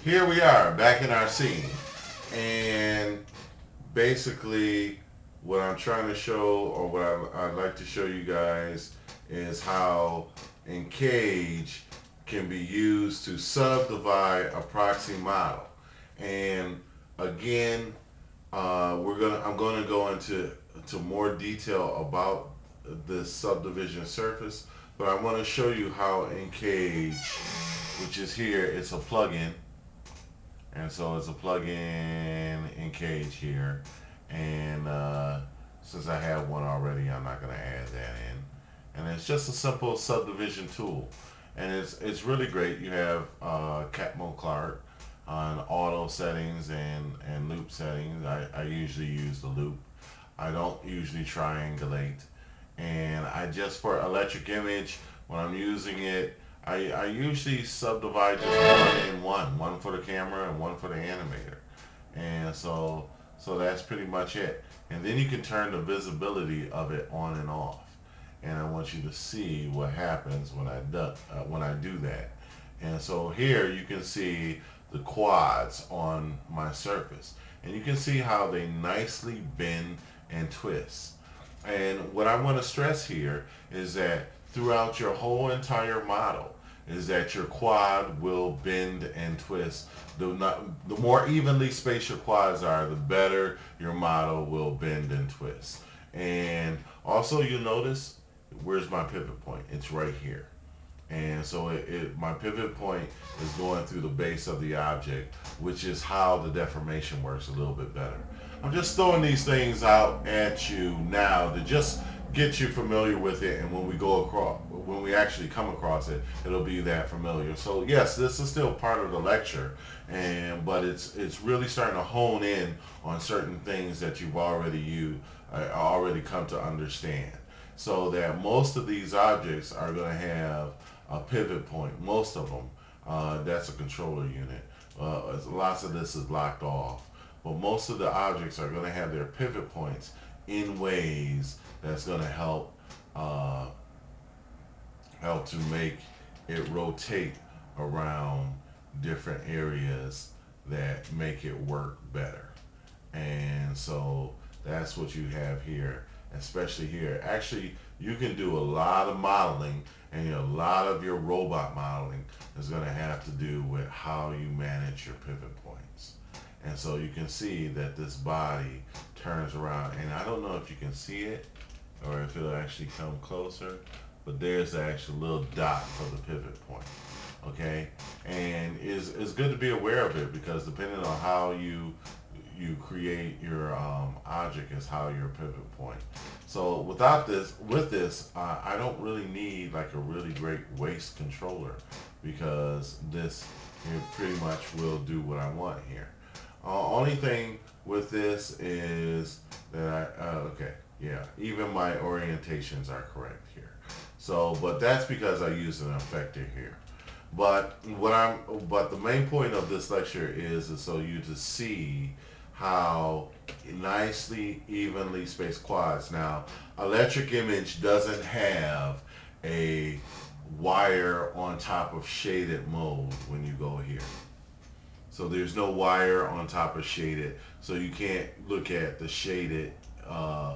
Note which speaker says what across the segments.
Speaker 1: here we are back in our scene, and basically what I'm trying to show, or what I'd like to show you guys, is how Encage can be used to subdivide a proxy model. And again, I'm gonna go into more detail about this subdivision surface, but I want to show you how Encage, which is here, it's a plugin, and so it's a plugin Encage here, and since I have one already, I'm not going to add that in, and it's just a simple subdivision tool, and it's really great. You have Catmo Clark on auto settings and loop settings. I usually use the loop. I don't usually triangulate, and I just, for electric image, when I'm using it, I usually subdivide just one in one for the camera and one for the animator, and so that's pretty much it. And then you can turn the visibility of it on and off, and I want you to see what happens when I do that. And so here you can see the quads on my surface, and you can see how they nicely bend and twist. And what I want to stress here is that throughout your whole entire model is that your quad will bend and twist. The more evenly spaced your quads are, the better your model will bend and twist. And also you'll notice, where's my pivot point? It's right here. And so my pivot point is going through the base of the object, which is how the deformation works a little bit better. I'm just throwing these things out at you now to just get you familiar with it, and when we actually come across it, it'll be that familiar. So yes, this is still part of the lecture, but it's really starting to hone in on certain things that you've already come to understand. So that most of these objects are going to have a pivot point. Most of them, that's a controller unit. Lots of this is locked off, but most of the objects are going to have their pivot points in ways that's going to help to make it rotate around different areas that make it work better. And so that's what you have here, especially here. Actually, you can do a lot of modeling, and a lot of your robot modeling is going to have to do with how you manage your pivot points. And so you can see that this body turns around, and I don't know if you can see it or if it'll actually come closer, but there's the actual little dot for the pivot point. Okay, and it's good to be aware of it, because depending on how you create your object is how your pivot point. So with this, I don't really need like a really great waist controller, because this pretty much will do what I want here. Only thing with this is that okay, yeah, even my orientations are correct here. So, but that's because I use an effector here. But the main point of this lecture is so you to see how nicely evenly spaced quads. Now, electric image doesn't have a wire on top of shaded mode when you go here. So there's no wire on top of shaded, so you can't look at the shaded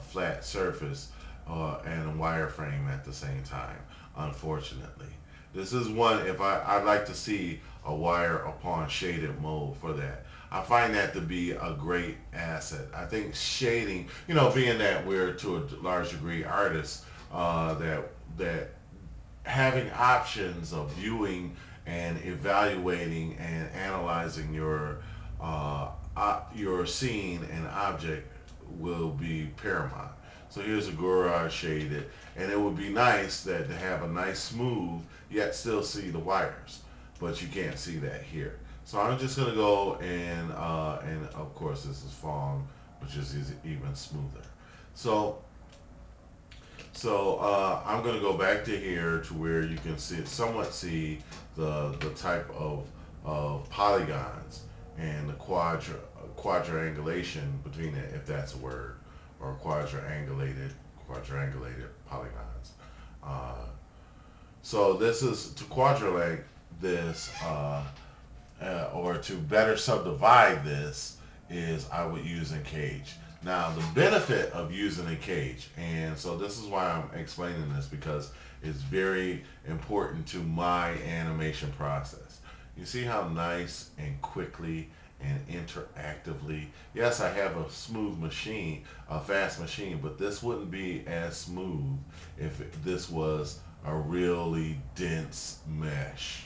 Speaker 1: flat surface and a wireframe at the same time, unfortunately. This is one, if I'd like to see a wire upon shaded mode for that. I find that to be a great asset. I think shading, being that we're to a large degree artists, that having options of viewing and evaluating and analyzing your scene and object will be paramount. So here's a garage shaded, and it would be nice that to have a nice smooth, yet still see the wires, but you can't see that here. So I'm just gonna go and of course this is fawn, which is even smoother. So I'm gonna go back to here to where you can somewhat see the type of polygons and the quadrangulation between it, if that's a word, or quadrangulated polygons. So this is to quadrilate this, or or to better subdivide this is I would use in cage. Now the benefit of using a cage, and so this is why I'm explaining this, because it's very important to my animation process. You see how nice and quickly and interactively, yes, I have a smooth machine, a fast machine, but this wouldn't be as smooth if this was a really dense mesh.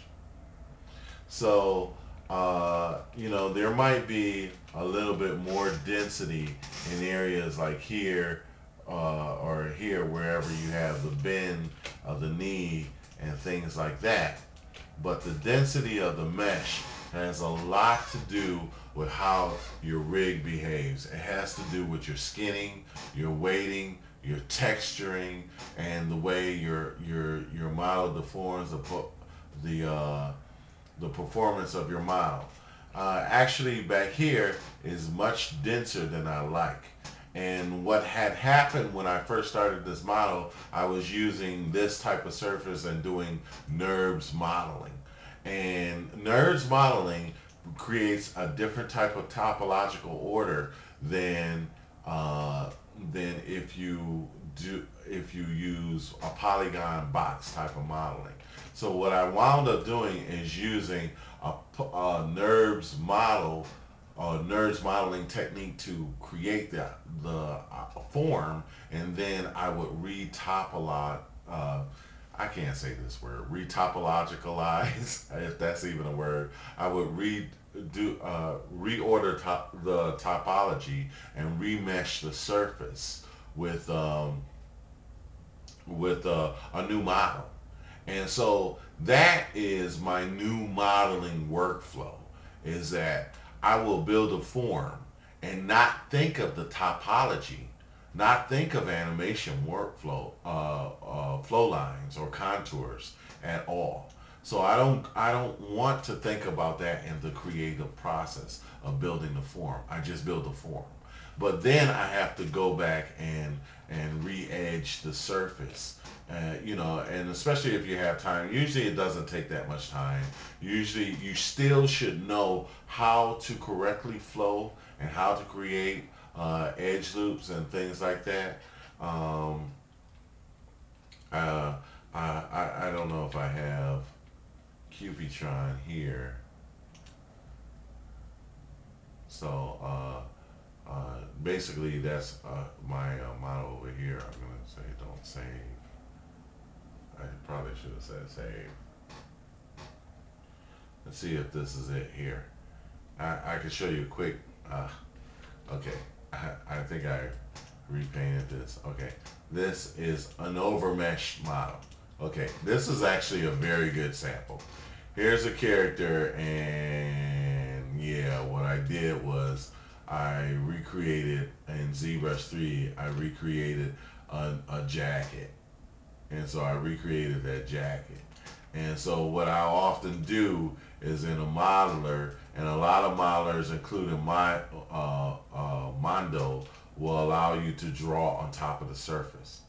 Speaker 1: So you know, there might be a little bit more density in areas like here or here, wherever you have the bend of the knee and things like that. But the density of the mesh has a lot to do with how your rig behaves. It has to do with your skinning, your weighting, your texturing, and the way your model deforms the performance of your model. Actually, back here is much denser than I like. And what had happened when I first started this model, I was using this type of surface and doing NURBS modeling. And NURBS modeling creates a different type of topological order than if you use a polygon box type of modeling. So what I wound up doing is using a NURBS model, NURBS modeling technique to create the form, and then I would retopologize. I can't say this word, retopologicalize, if that's even a word. I would reorder the topology and remesh the surface with a new model. And so that is my new modeling workflow, is that I will build a form and not think of the topology, not think of animation workflow, flow lines or contours at all. So I don't want to think about that in the creative process of building the form. I just build the form. But then I have to go back and re-edge the surface. You know, and especially if you have time, usually it doesn't take that much time. Usually you still should know how to correctly flow and how to create edge loops and things like that. I don't know if I have Cupidtron here. So basically that's my model over here. I'm going to say don't save. I probably should have said save. Let's see if this is it here. I can show you a quick, okay, I think I repainted this. Okay, this is an overmesh model. Okay, this is actually a very good sample. Here's a character, and yeah, what I did was I recreated in ZBrush 3, I recreated a jacket. And so I recreated that jacket. And so what I often do is in a modeler, and a lot of modelers, including my Mondo, will allow you to draw on top of the surface.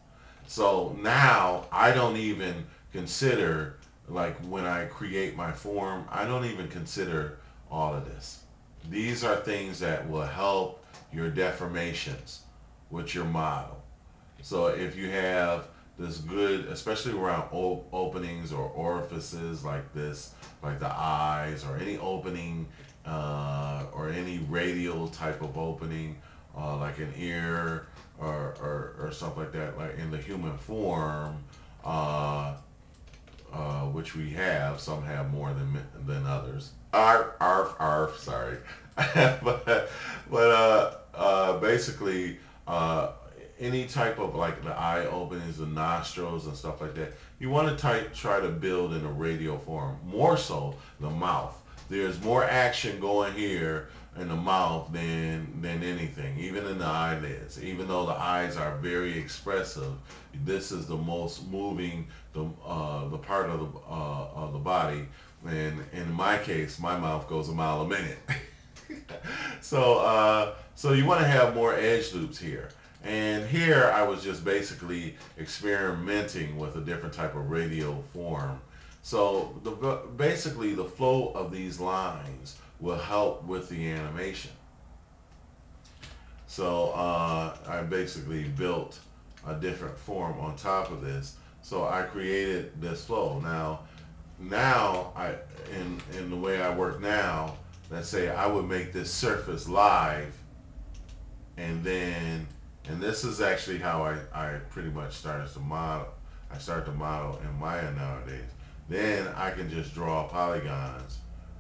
Speaker 1: So now I don't even consider, like when I create my form, I don't even consider all of this. These are things that will help your deformations with your model. So if you have this good, especially around openings or orifices like this, like the eyes, or any opening or any radial type of opening, like an ear or something like that, like in the human form, which we have. Some have more than others. Sorry. but basically, any type of, like the eye openings, the nostrils and stuff like that, you want to try to build in a radial form. More so the mouth. There's more action going here in the mouth than anything, even in the eyelids. Even though the eyes are very expressive, this is the most moving the part of the body. And in my case, my mouth goes a mile a minute. So you want to have more edge loops here. And here I was just basically experimenting with a different type of radial form. So basically the flow of these lines will help with the animation. So I basically built a different form on top of this. So I created this flow. Now in the way I work now, let's say I would make this surface live, and this is actually how I pretty much started to model. I start to model in Maya nowadays. Then I can just draw polygons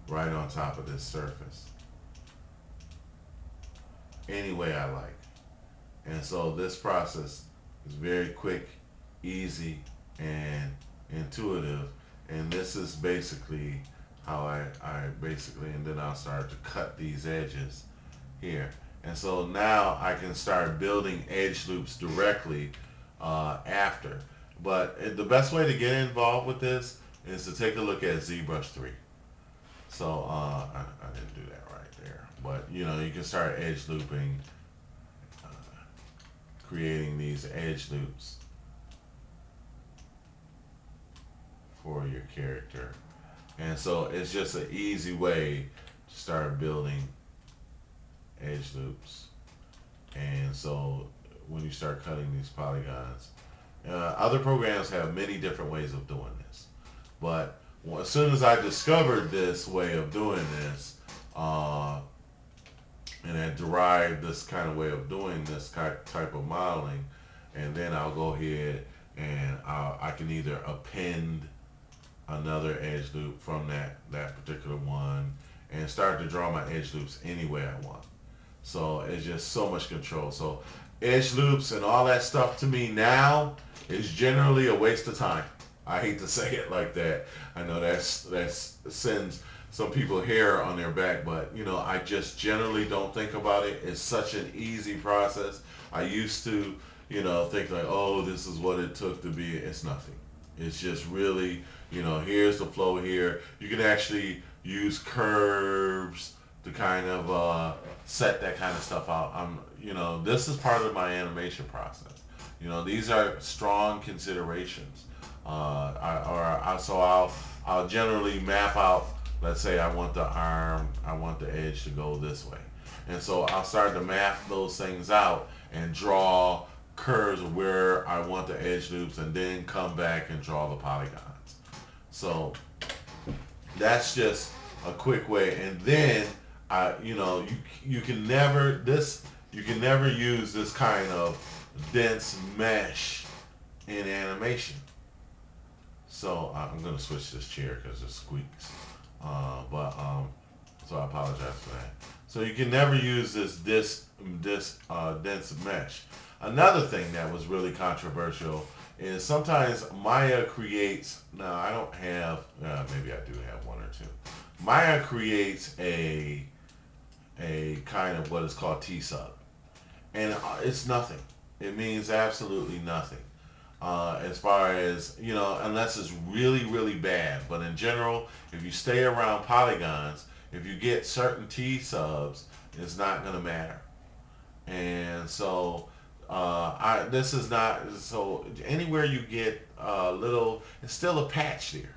Speaker 1: right on top of this surface any way I like. And so this process is very quick, easy, and intuitive. And this is basically how I basically, and then I'll start to cut these edges here. And so now I can start building edge loops directly after. But the best way to get involved with this is to take a look at ZBrush 3. So I didn't do that right there. But you know, you can start edge looping, creating these edge loops for your character. And so it's just an easy way to start building edge loops. And so when you start cutting these polygons, other programs have many different ways of doing this. But as soon as I discovered this way of doing this, and I derived this kind of way of doing this type of modeling, and then I'll go ahead and I can either append another edge loop from that particular one and start to draw my edge loops any way I want. So it's just so much control. So edge loops and all that stuff to me now is generally a waste of time. I hate to say it like that. I know that sends some people hair on their back, but you know, I just generally don't think about it. It's such an easy process. I used to, you know, think like, oh, this is what it took to be. It's nothing. It's just really, you know, here's the flow here. You can actually use curves to kind of set that kind of stuff out. You know, this is part of my animation process. You know, these are strong considerations. So I'll generally map out. Let's say I want the arm, I want the edge to go this way, and so I'll start to map those things out and draw curves of where I want the edge loops, and then come back and draw the polygons. So that's just a quick way. And then you know, you can never use this kind of dense mesh in animation. So I'm going to switch this chair because it squeaks. So I apologize for that. So you can never use this dense mesh. Another thing that was really controversial is sometimes Maya creates, now I don't have, maybe I do have one or two. Maya creates a kind of what is called T-sub. And it's nothing. It means absolutely nothing. As far as, you know, unless it's really, really bad. But in general, if you stay around polygons, if you get certain T-subs, it's not going to matter. And so this is not, so anywhere you get little, it's still a patch there.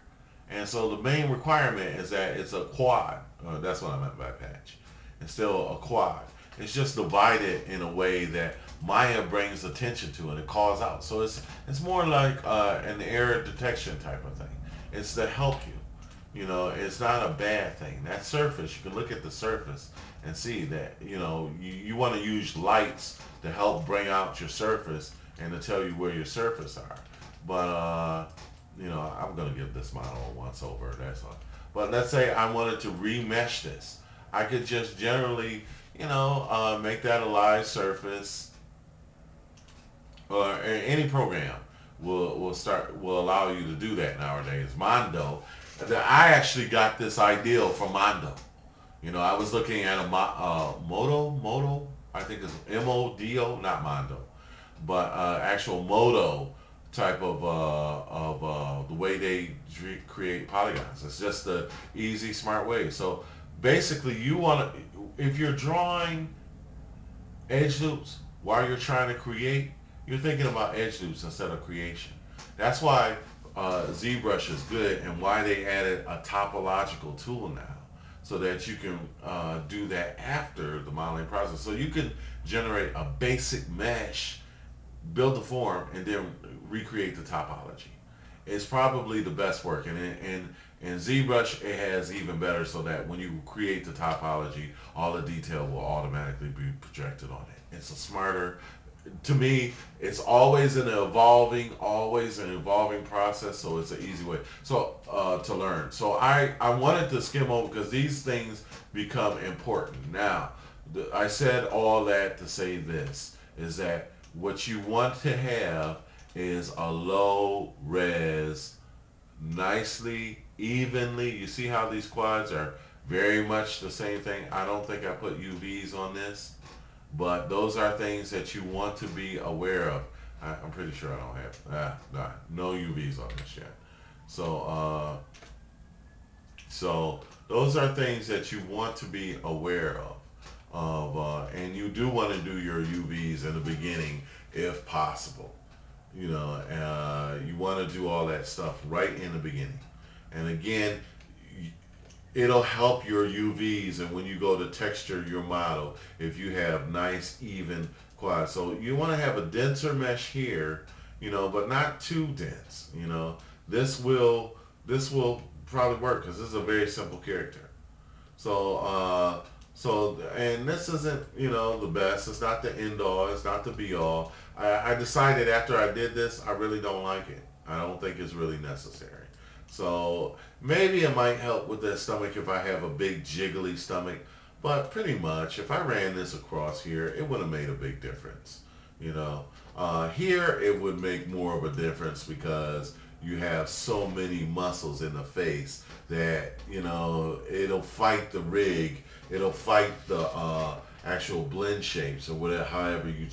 Speaker 1: And so the main requirement is that it's a quad. That's what I meant by patch. It's still a quad. It's just divided in a way that Maya brings attention to and it calls out. So it's more like an error detection type of thing. It's to help you. You know, it's not a bad thing. That surface, you can look at the surface and see that, you know, you want to use lights to help bring out your surface and to tell you where your surface are. But, you know, I'm going to give this model a once over. That's all. But let's say I wanted to remesh this. I could just generally, you know, make that a live surface, or any program will allow you to do that nowadays. Mondo, I actually got this ideal from Mondo. You know, I was looking at a Modo, I think it's M-O-D-O, not Mondo, but actual Modo type of the way they create polygons. It's just the easy, smart way. So basically, you want to, if you're drawing edge loops while you're trying to create, you're thinking about edge loops instead of creation. That's why ZBrush is good and why they added a topological tool now. so that you can do that after the modeling process. So you can generate a basic mesh, build the form, and then recreate the topology. It's probably the best work, and in ZBrush it has even better, so that when you create the topology, all the detail will automatically be projected on it. It's a smarter, to me, it's always an evolving process, so it's an easy way to learn. So I wanted to skim over because these things become important. Now, I said all that to say this, is that what you want to have is a low res, nicely, evenly. You see how these quads are very much the same thing. I don't think I put UVs on this, but those are things that you want to be aware of. I'm pretty sure I don't have no UVs on this yet. So those are things that you want to be aware of, and you do want to do your UVs in the beginning if possible. You want to do all that stuff right in the beginning, and again, it'll help your UVs, and when you go to texture your model, if you have nice even quads. So you want to have a denser mesh here, but not too dense. This will probably work because this is a very simple character. And this isn't the best. It's not the end all. It's not the be all. I decided after I did this, I really don't like it. I don't think it's really necessary. So maybe it might help with that stomach if I have a big jiggly stomach, but pretty much if I ran this across here, it would have made a big difference. Here it would make more of a difference because you have so many muscles in the face that it'll fight the rig, it'll fight the actual blend shapes or whatever, however you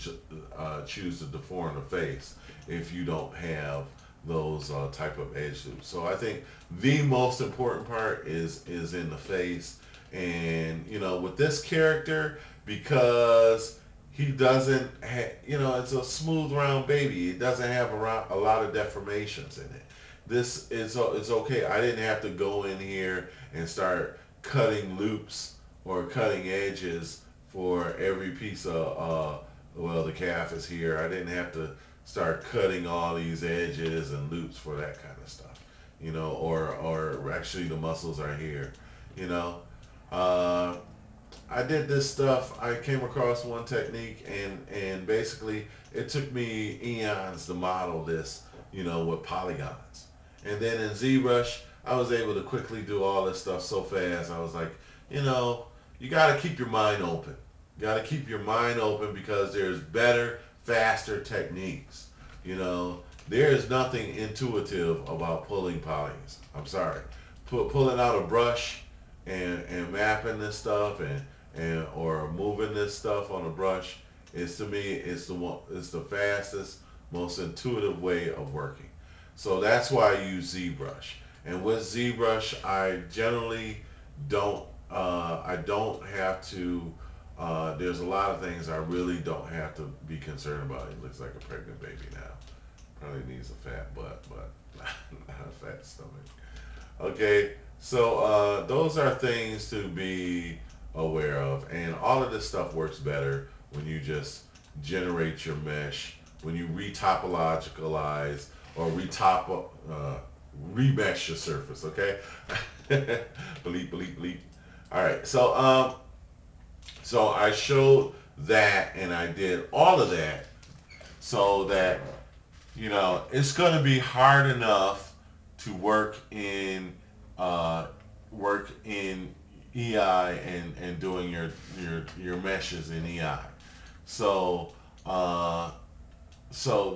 Speaker 1: choose to deform the face if you don't have those type of edge loops. So I think the most important part is in the face, and with this character, because he doesn't it's a smooth round baby, it doesn't have a lot of deformations in it. This is it's okay. I didn't have to go in here and start cutting loops or cutting edges for every piece of the calf is here. I didn't have to start cutting all these edges and loops for that kind of stuff, or actually the muscles are here, I did this stuff. I came across one technique, and basically it took me eons to model this, with polygons. And then in ZBrush, I was able to quickly do all this stuff so fast. I was like, you got to keep your mind open. You got to keep your mind open because there's better, faster techniques. There is nothing intuitive about pulling polygons. I'm sorry. Pulling out a brush and mapping this stuff or moving this stuff on a brush is, to me, it's the fastest, most intuitive way of working. So that's why I use ZBrush. And with ZBrush, I generally don't have to. There's a lot of things I really don't have to be concerned about. It looks like a pregnant baby now. Probably needs a fat butt, but not a fat stomach. Okay, so those are things to be aware of, and all of this stuff works better when you just generate your mesh, when you retopologicalize or remesh your surface. Okay, bleep bleep bleep. All right, so I showed that, and I did all of that so that it's going to be hard enough to work in EI and doing your meshes in EI. So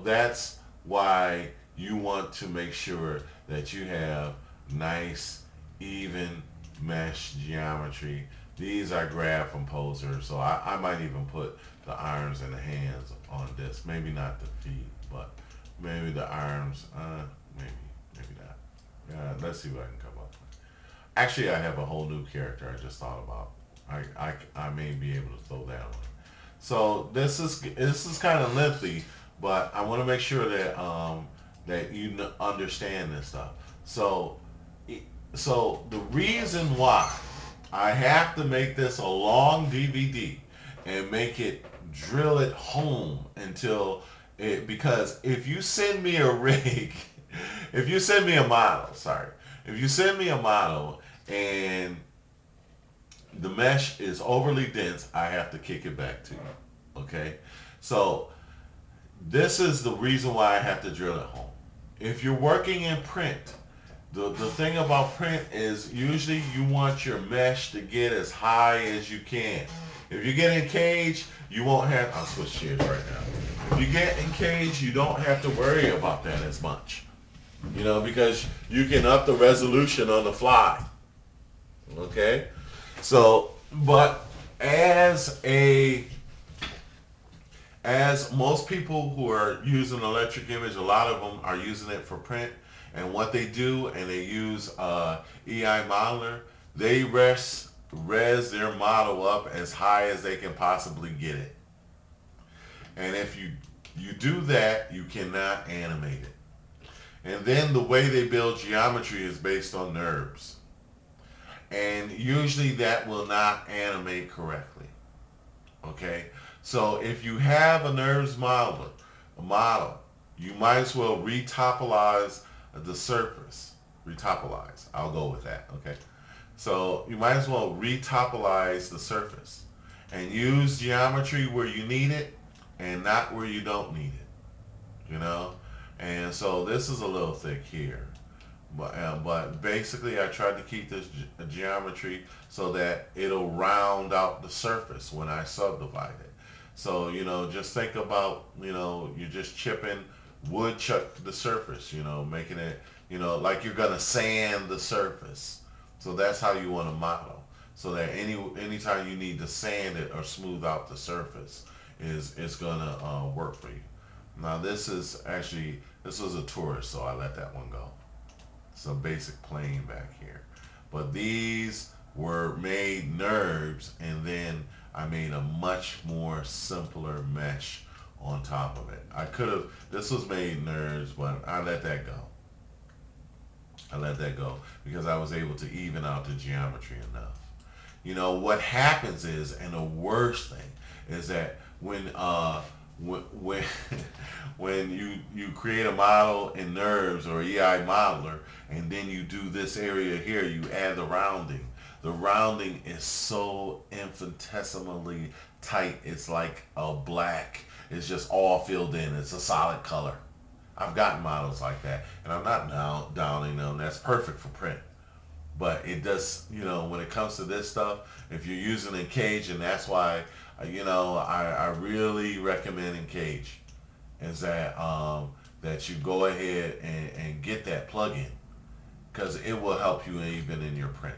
Speaker 1: that's why you want to make sure that you have nice, even mesh geometry. These I grabbed from Poser, so I might even put the arms and the hands on this. Maybe not the feet, but maybe the arms. Maybe not. Let's see what I can come up with. Actually, I have a whole new character I just thought about. I may be able to throw that one. So this is kind of lengthy, but I want to make sure that that you understand this stuff. So the reason why I have to make this a long DVD and make it, drill it home until it, because if you send me a rig, if you send me a model, sorry, if you send me a model and the mesh is overly dense, I have to kick it back to you. Okay? So this is the reason why I have to drill it home. If you're working in print, the thing about print is usually you want your mesh to get as high as you can. If you get in cage, you won't have, I'll switch chairs right now. If you get in cage, you don't have to worry about that as much. You know, because you can up the resolution on the fly. Okay? So, but as most people who are using electric image, a lot of them are using it for print. And what they do, and they use EI Modeler, they res their model up as high as they can possibly get it. And if you do that, you cannot animate it. And then the way they build geometry is based on NURBS. And usually that will not animate correctly. Okay? So if you have a NURBS model, you might as well retopolize the surface. Retopolize. I'll go with that. Okay? So you might as well retopolize the surface and use geometry where you need it and not where you don't need it. You know? And so this is a little thick here. But basically I tried to keep this geometry so that it'll round out the surface when I subdivide it. So, you know, just think about, you know, you're just chipping woodchuck the surface, you know, making it, you know, like you're going to sand the surface. So that's how you want to model. So that anytime you need to sand it or smooth out the surface, it's going to work for you. Now this is actually, this was a tourist, so I let that one go. It's a basic plane back here. But these were made NURBS, and then I made a much more simpler mesh on top of it. I could have, this was made NURBS, but I let that go. I let that go because I was able to even out the geometry enough. You know, what happens is, and the worst thing is that when you create a model in NURBS or EI Modeler, and then you do this area here, you add the rounding. The rounding is so infinitesimally tight, it's like a black. It's just all filled in. It's a solid color. I've gotten models like that, and I'm not downing them. That's perfect for print. But it does, you know, when it comes to this stuff, if you're using in cage, and that's why, you know, I really recommend in cage, is that that you go ahead and get that plugin, because it will help you even in your print.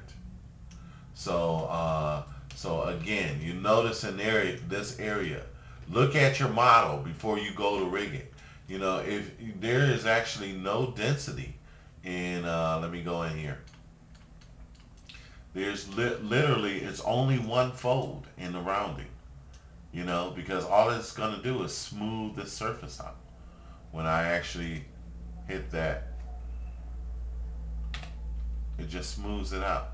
Speaker 1: So so again, you notice in this area, look at your model before you go to rig it. You know, if there is actually no density in, let me go in here. There's literally, it's only one fold in the rounding, you know, because all it's going to do is smooth the surface out. When I actually hit that, it just smooths it out.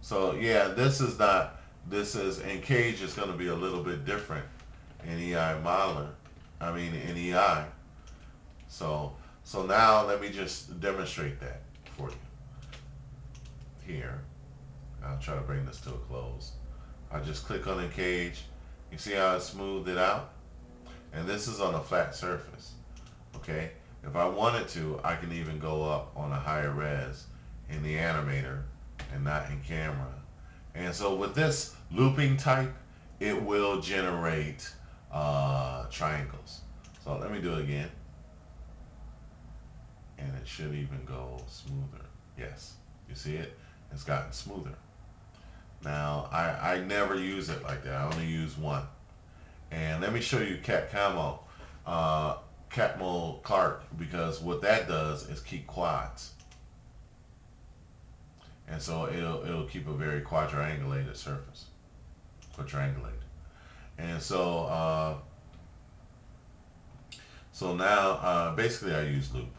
Speaker 1: So yeah, this is, in cage is going to be a little bit different in EI Modeler, in EI. So now let me just demonstrate that for you. Here, I'll try to bring this to a close. I just click on the cage. You see how it smoothed it out? And this is on a flat surface. Okay? If I wanted to, I can even go up on a higher res in the animator and not in camera. And so with this looping type, it will generate triangles. So let me do it again. And it should even go smoother. Yes, you see it? It's gotten smoother. Now, I never use it like that. I only use one. And let me show you Catmo Clark, because what that does is keep quads. And so it'll keep a very quadrangulated surface. Quadrangulated. And so so now basically I use loop,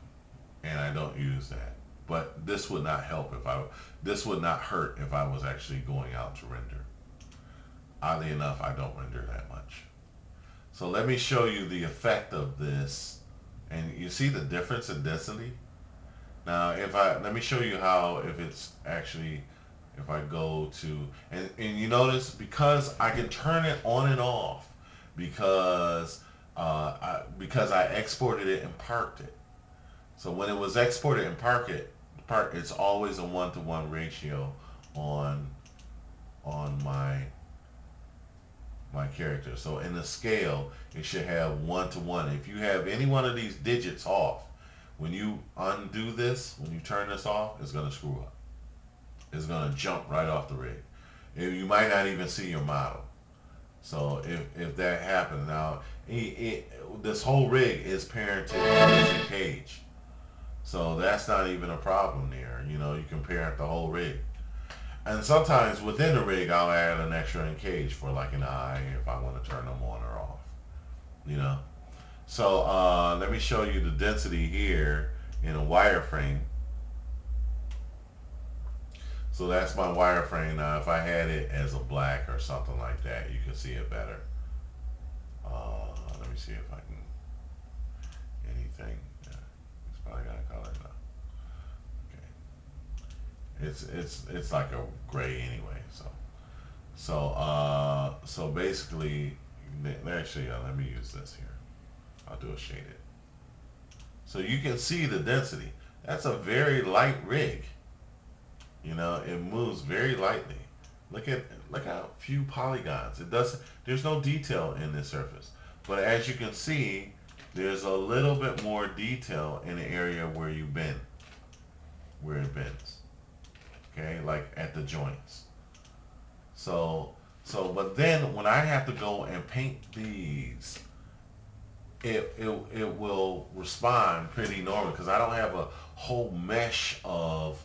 Speaker 1: and I don't use that. But this would not help this would not hurt if I was actually going out to render. Oddly enough, I don't render that much. So let me show you the effect of this. And you see the difference in density? Now, let me show you how, if I go to, and you notice, because I can turn it on and off, because I exported it and parked it. So when it was exported and parked, it's always a 1-to-1 ratio on my character. So in the scale, it should have 1-to-1. If you have any one of these digits off, when you undo this, when you turn this off, it's going to screw up. It's going to jump right off the rig. You might not even see your model. So if that happens, now this whole rig is parented to cage. So that's not even a problem there. You know, you can parent the whole rig. And sometimes within the rig, I'll add an extra in cage for like an eye if I want to turn them on or off. You know. So let me show you the density here in a wireframe. So that's my wireframe. Now if I had it as a black or something like that, you can see it better. Let me see if I can, anything. Yeah, it's probably got a color now. It's like a gray anyway. So basically, actually, let me use this here. I'll do a shaded. So you can see the density. That's a very light rig. You know, it moves very lightly. Look how few polygons. There's no detail in this surface. But as you can see, there's a little bit more detail in the area where it bends. Okay, like at the joints. But then when I have to go and paint these, it will respond pretty normal because I don't have a whole mesh of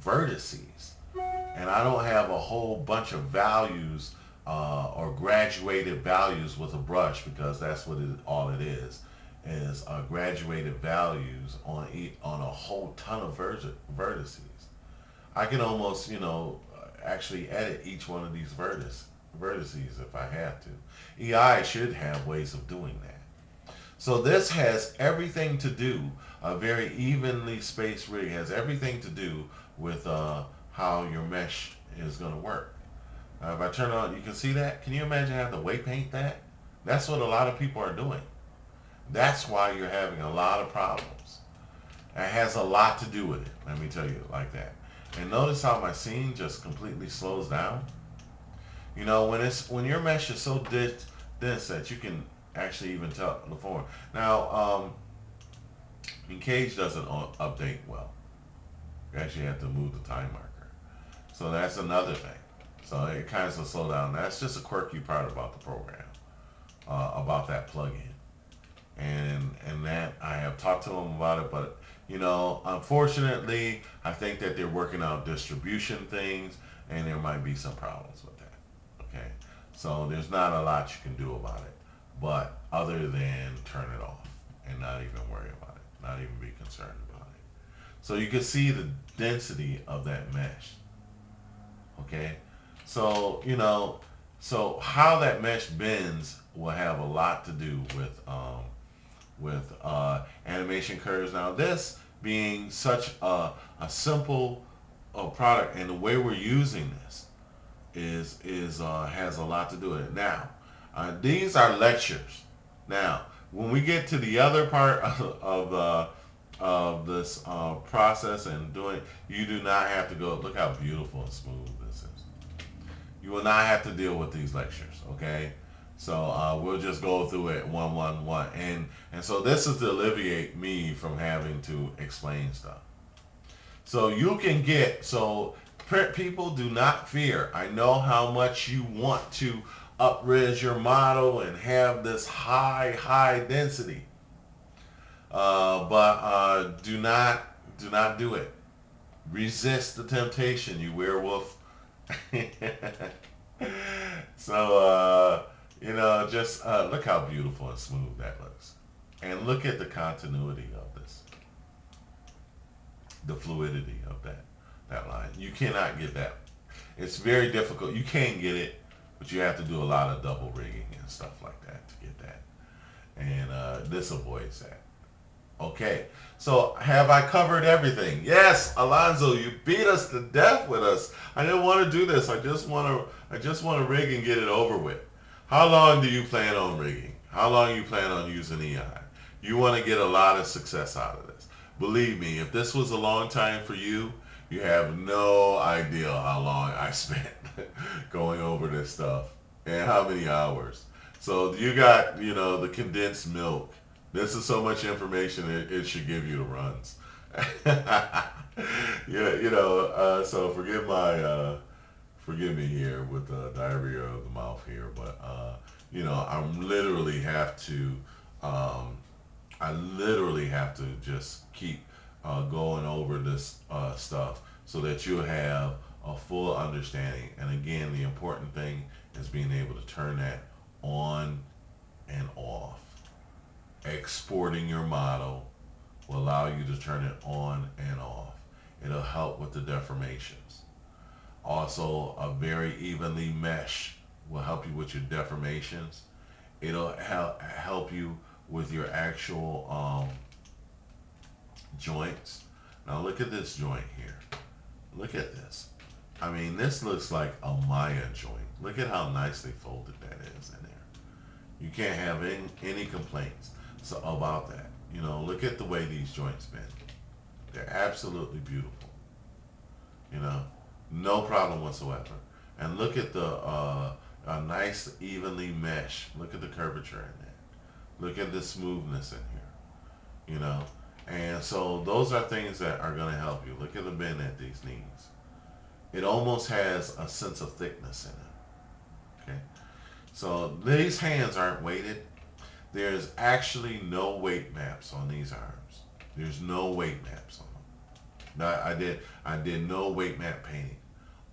Speaker 1: vertices, and I don't have a whole bunch of values or graduated values with a brush, because that's what all it is graduated values on a whole ton of vertices. I can almost, actually edit each one of these vertices if I have to. EI should have ways of doing that. So this has everything to do, a very evenly spaced rig has everything to do with how your mesh is going to work. Now if I turn on, you can see that. Can you imagine having to weight paint that? That's what a lot of people are doing. That's why you're having a lot of problems. It has a lot to do with it, let me tell you like that. And notice how my scene just completely slows down. You know, when your mesh is so dense that you can actually even tell the form. Now, Cage doesn't update well. You actually have to move the time marker. So that's another thing. So it kind of slow down. That's just a quirky part about the program, about that plugin. And that I have talked to them about it, but unfortunately, I think that they're working out distribution things, and there might be some problems with that. Okay, so there's not a lot you can do about it, but other than turn it off and not even worry about it, not even be concerned about it. So you can see the density of that mesh. Okay, so so how that mesh bends will have a lot to do with animation curves. Now this being such a simple product, and the way we're using this has a lot to do with it. Now these are lectures. Now when we get to the other part of this process and doing, you do not have to go. Look how beautiful and smooth this is. You will not have to deal with these lectures, okay? So we'll just go through it one, and so this is to alleviate me from having to explain stuff. So you can get, so print people, do not fear. I know how much you want to up-res your model and have this high density, but do not do it. Resist the temptation, you werewolf. So just look how beautiful and smooth that looks, and look at the continuity of this. the fluidity of that line. You cannot get that. It's very difficult. You can get it, but you have to do a lot of double rigging and stuff like that to get that. And this avoids that. Okay, so have I covered everything? Yes, Alonzo, you beat us to death with us. I didn't want to do this. I just want to rig and get it over with. How long do you plan on rigging? How long you plan on using EI? You want to get a lot of success out of this. Believe me, if this was a long time for you, you have no idea how long I spent going over this stuff and how many hours. So you got, the condensed milk. This is so much information, it should give you the runs. Yeah, so forgive me here with the diarrhea of the mouth here, but I literally have to just keep going over this stuff so that you have a full understanding. And again, the important thing is being able to turn that on and off. Exporting your model will allow you to turn it on and off. It'll help with the deformations. Also, a very evenly mesh will help you with your deformations. It'll help you with your actual joints. Now look at this joint here. Look at this. I mean, this looks like a Maya joint. Look at how nicely folded that is in there. You can't have any complaints about that. Look at the way these joints bend. They're absolutely beautiful. No problem whatsoever. And look at the a nice evenly mesh. Look at the curvature in there. Look at the smoothness in here. And so those are things that are going to help you. Look at the bend at these knees. It almost has a sense of thickness in it. Okay. So these hands aren't weighted. There's actually no weight maps on these arms. There's no weight maps on them. Now, I did no weight map painting.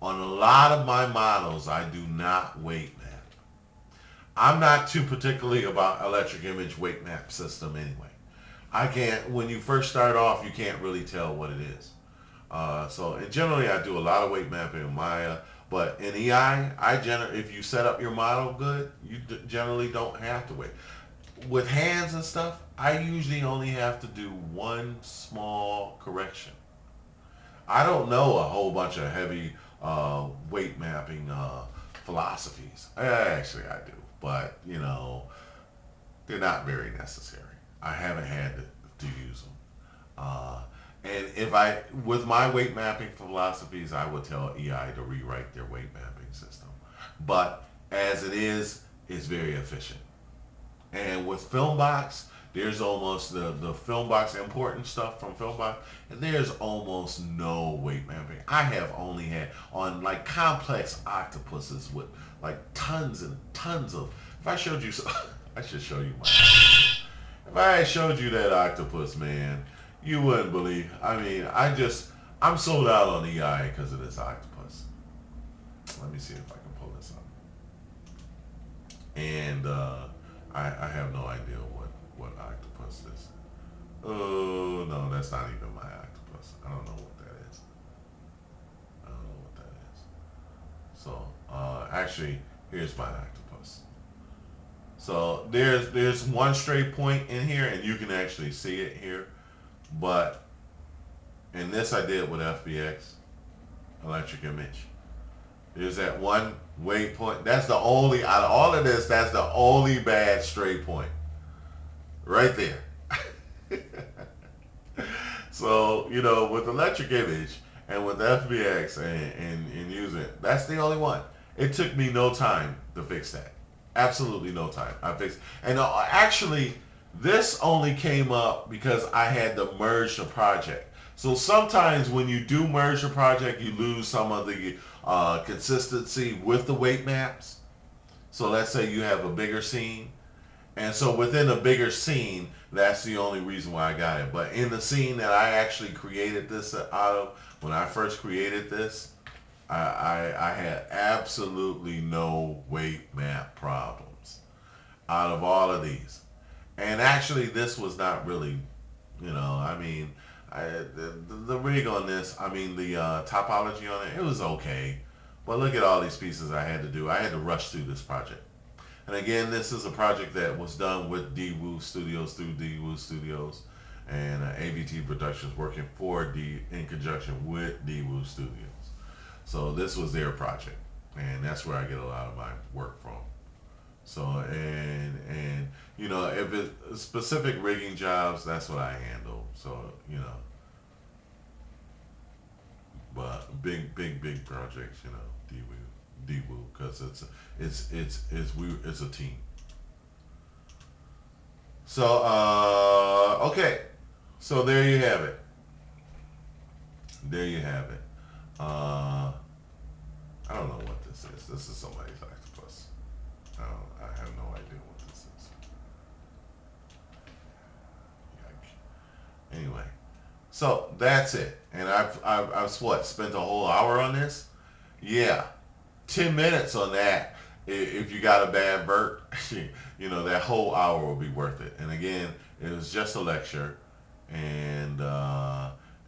Speaker 1: On a lot of my models, I do not weight map. I'm not too particularly about electric image weight map system anyway. When you first start off, you can't really tell what it is. And generally I do a lot of weight mapping in Maya, but in EI, if you set up your model good, you generally don't have to weight. With hands and stuff, I usually only have to do one small correction. I don't know a whole bunch of heavy weight mapping philosophies. Actually, I do, but they're not very necessary. I haven't had to use them. And with my weight mapping philosophies, I would tell EI to rewrite their weight mapping system. But as it is, it's very efficient. And with Filmbox, there's almost the Filmbox important stuff from Filmbox, and there's almost no weight mapping. I have only had on like complex octopuses with like tons and tons of. If I showed you, I should show you my. If I showed you that octopus, man, you wouldn't believe. I mean, I'm sold out on EI because of this octopus. Let me see if I can pull this up. And I have no idea what octopus this is. Oh, no, that's not even my octopus. I don't know what that is. I don't know what that is. So, actually, here's my octopus. So, there's one straight point in here, and you can actually see it here. But, and this I did with FBX, electric image. There's that one weight point. That's the only, out of all of this, that's the only bad straight point. Right there. So, with electric image and with FBX and using it, that's the only one. It took me no time to fix that. Absolutely no time. I fixed it. And actually, this only came up because I had to merge the project. So sometimes when you do merge the project, you lose some of the consistency with the weight maps. So let's say you have a bigger scene. And so within a bigger scene, that's the only reason why I got it. But in the scene that I actually created this out of, when I first created this, I had absolutely no weight map problems out of all of these. And actually this was not really, I mean, The rig on this, I mean the topology on it, it was okay. But look at all these pieces I had to do. I had to rush through this project. And again, this is a project that was done with DWoo Studios, through DWoo Studios, and AVT Productions working in conjunction with DWoo Studios. So this was their project, and that's where I get a lot of my work from. So and you know, if it's specific rigging jobs, that's what I handle. So you know, but big projects, you know, DWoo, because it's a team. So okay, so there you have it. There you have it. I don't know what this is. This is somebody's octopus. I have no idea what this is. Yikes. Anyway, so that's it. And I've spent a whole hour on this. Yeah, 10 minutes on that. If you got a bad vert, you know, that whole hour will be worth it. And again, it was just a lecture, and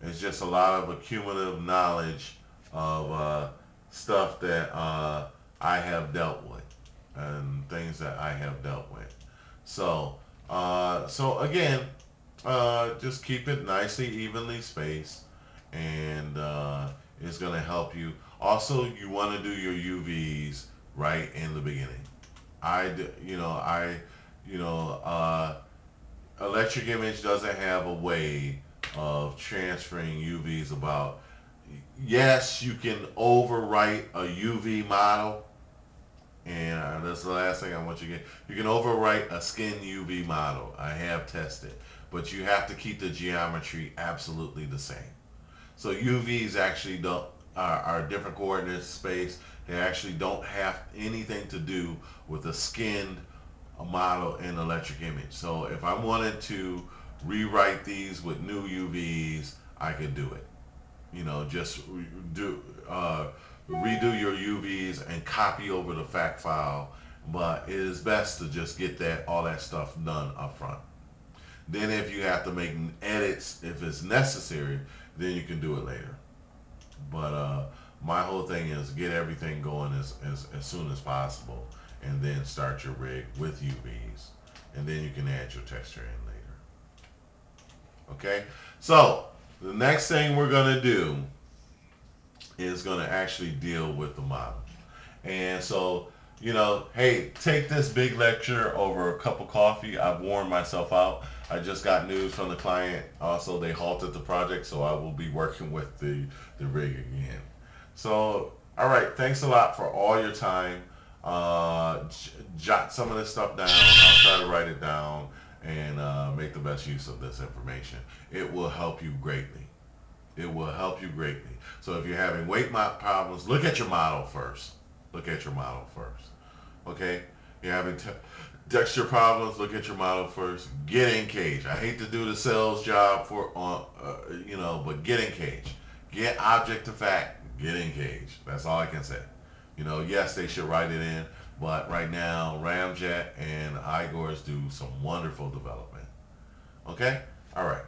Speaker 1: it's just a lot of accumulative knowledge of stuff that I have dealt with and things that I have dealt with. So, so again, just keep it nicely, evenly spaced, and it's going to help you. Also, you want to do your UVs right in the beginning. Electric Image doesn't have a way of transferring UVs about. Yes, you can overwrite a UV model, and that's the last thing I want you to get. You can overwrite a skin UV model. I have tested, but you have to keep the geometry absolutely the same. So UVs actually are different coordinate space. They actually don't have anything to do with a skinned model in Electric Image. So if I wanted to rewrite these with new UVs, I could do it. You know, just redo your UVs and copy over the fact file. But it is best to just get all that stuff done up front. Then if you have to make edits, if it's necessary, then you can do it later. But my whole thing is get everything going as soon as possible, and then start your rig with UVs, and then you can add your texture in later. Okay, so the next thing we're going to do is going to actually deal with the model. And so, you know, hey, take this big lecture over a cup of coffee. I've worn myself out. I just got news from the client. Also, they halted the project, so I will be working with the rig again. So, all right, thanks a lot for all your time. Jot some of this stuff down. I'll try to write it down and make the best use of this information. It will help you greatly. It will help you greatly. So if you're having weight problems, look at your model first. Look at your model first. Okay? You're having texture problems, look at your model first. Get in cage. I hate to do the sales job but get in cage. Get object to fact. Get in cage. That's all I can say. You know, yes, they should write it in, but right now, Ramjet and Igor's do some wonderful development. Okay? All right.